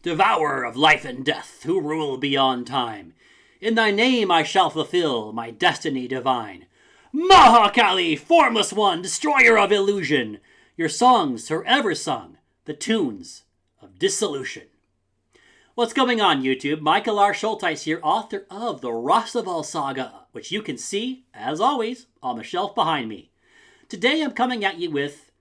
devourer of life and death, who rule beyond time. In thy name I shall fulfill my destiny divine. Mahakali, formless one, destroyer of illusion, your songs are ever sung, the tunes of dissolution. What's going on, YouTube? Michael R. Schulteis here, author of the Rossavall Saga, which you can see, as always, on the shelf behind me. Today I'm coming at you with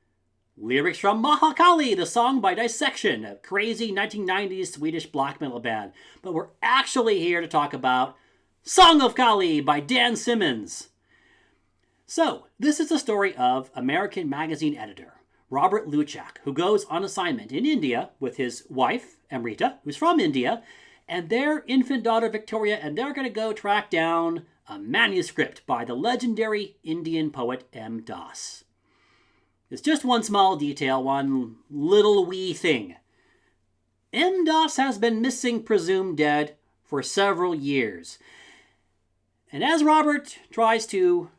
lyrics from Mahakali, the song by Dissection, a crazy 1990s Swedish black metal band. But we're actually here to talk about Song of Kali by Dan Simmons. So, this is the story of American magazine editor Robert Luchak, who goes on assignment in India with his wife, Amrita, who's from India, and their infant daughter, Victoria, and they're going to go track down a manuscript by the legendary Indian poet M. Das. It's just one small detail, one little wee thing. M. Das has been missing, presumed dead, for several years. And as Robert tries to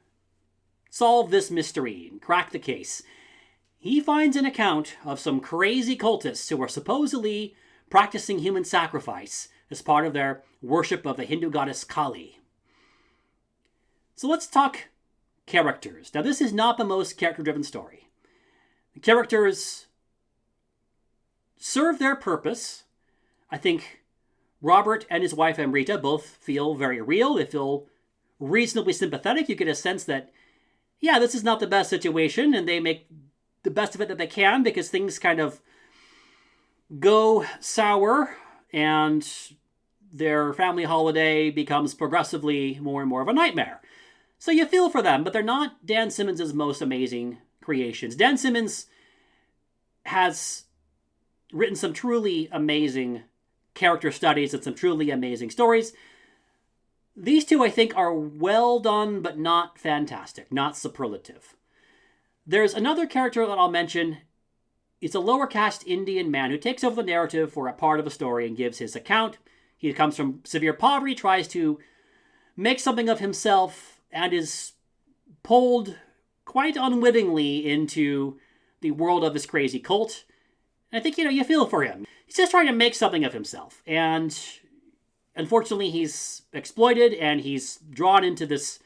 solve this mystery and crack the case, he finds an account of some crazy cultists who are supposedly practicing human sacrifice as part of their worship of the Hindu goddess Kali. So let's talk characters. Now, this is not the most character-driven story. The characters serve their purpose. I think Robert and his wife Amrita both feel very real. They feel reasonably sympathetic. You get a sense that, yeah, this is not the best situation, and they make the best of it that they can because things kind of go sour and their family holiday becomes progressively more and more of a nightmare. So you feel for them, but they're not Dan Simmons' most amazing creations. Dan Simmons has written some truly amazing character studies and some truly amazing stories. These two, I think, are well done, but not fantastic, not superlative. There's another character that I'll mention. It's a lower caste Indian man who takes over the narrative for a part of a story and gives his account. He comes from severe poverty, tries to make something of himself, and is pulled quite unwittingly into the world of this crazy cult. And I think, you feel for him. He's just trying to make something of himself. And unfortunately, he's exploited and he's drawn into this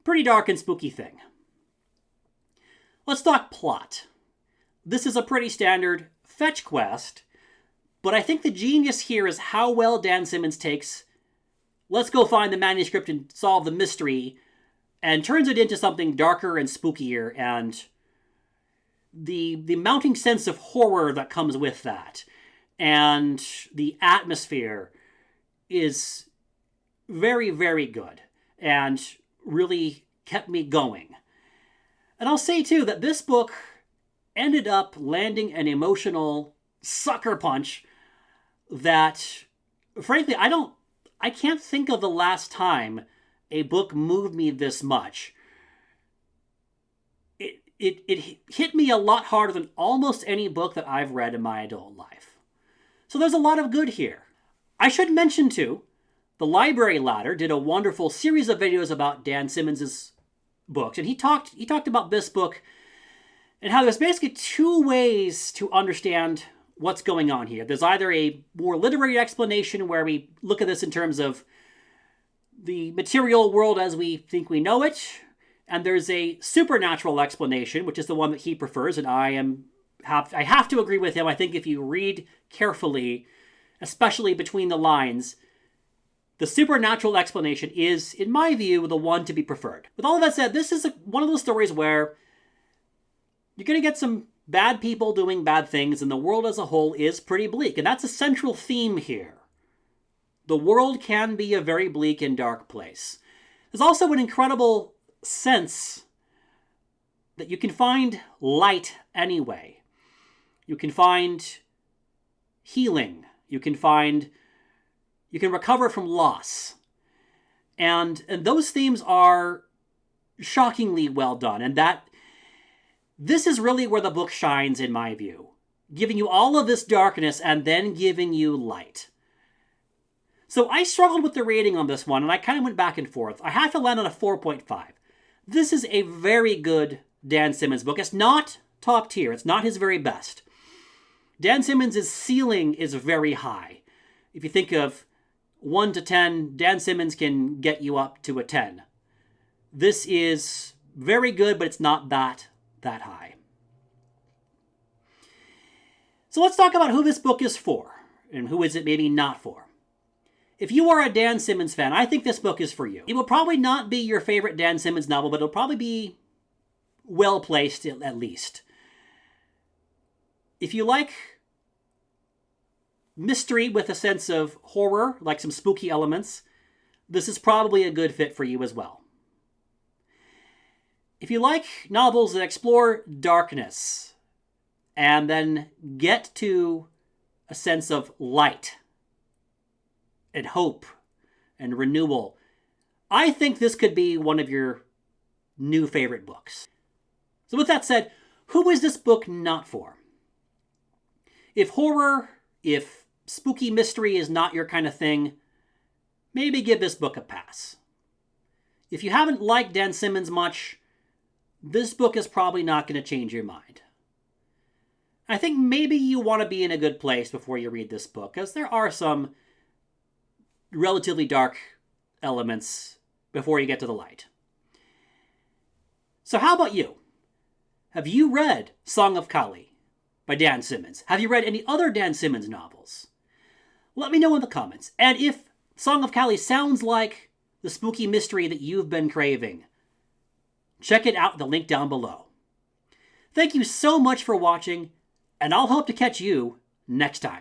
pretty dark and spooky thing. Let's talk plot. This is a pretty standard fetch quest, but I think the genius here is how well Dan Simmons takes, let's go find the manuscript and solve the mystery, and turns it into something darker and spookier, and the mounting sense of horror that comes with that, and the atmosphere is very, very good, and really kept me going. And I'll say, too, that this book ended up landing an emotional sucker punch that, frankly, I can't think of the last time a book moved me this much. It hit me a lot harder than almost any book that I've read in my adult life. So there's a lot of good here. I should mention, too, the Library Ladder did a wonderful series of videos about Dan Simmons' books, and he talked about this book and how there's basically two ways to understand what's going on here. There's either a more literary explanation where we look at this in terms of the material world as we think we know it, and there's a supernatural explanation, which is the one that he prefers, and I have to agree with him. I think if you read carefully, especially between the lines, the supernatural explanation is, in my view, the one to be preferred. With all of that said, this is one of those stories where you're going to get some bad people doing bad things, and the world as a whole is pretty bleak. And that's a central theme here. The world can be a very bleak and dark place. There's also an incredible sense that you can find light anyway. You can find healing. You can recover from loss. And those themes are shockingly well done. And this is really where the book shines, in my view. Giving you all of this darkness and then giving you light. So I struggled with the rating on this one, and I kind of went back and forth. I have to land on a 4.5. This is a very good Dan Simmons book. It's not top tier. It's not his very best. Dan Simmons' ceiling is very high. If you think of 1 to 10, Dan Simmons can get you up to a 10. This is very good, but it's not that high. So let's talk about who this book is for, and who is it maybe not for. If you are a Dan Simmons fan, I think this book is for you. It will probably not be your favorite Dan Simmons novel, but it'll probably be well-placed at least. If you like mystery with a sense of horror, like some spooky elements, this is probably a good fit for you as well. If you like novels that explore darkness and then get to a sense of light and hope and renewal, I think this could be one of your new favorite books. So with that said, who is this book not for? If horror, if spooky mystery is not your kind of thing, maybe give this book a pass. If you haven't liked Dan Simmons much, this book is probably not going to change your mind. I think maybe you want to be in a good place before you read this book, because there are some relatively dark elements before you get to the light. So how about you? Have you read Song of Kali by Dan Simmons? Have you read any other Dan Simmons novels? Let me know in the comments. And if Song of Kali sounds like the spooky mystery that you've been craving, check it out, the link down below. Thank you so much for watching, and I'll hope to catch you next time.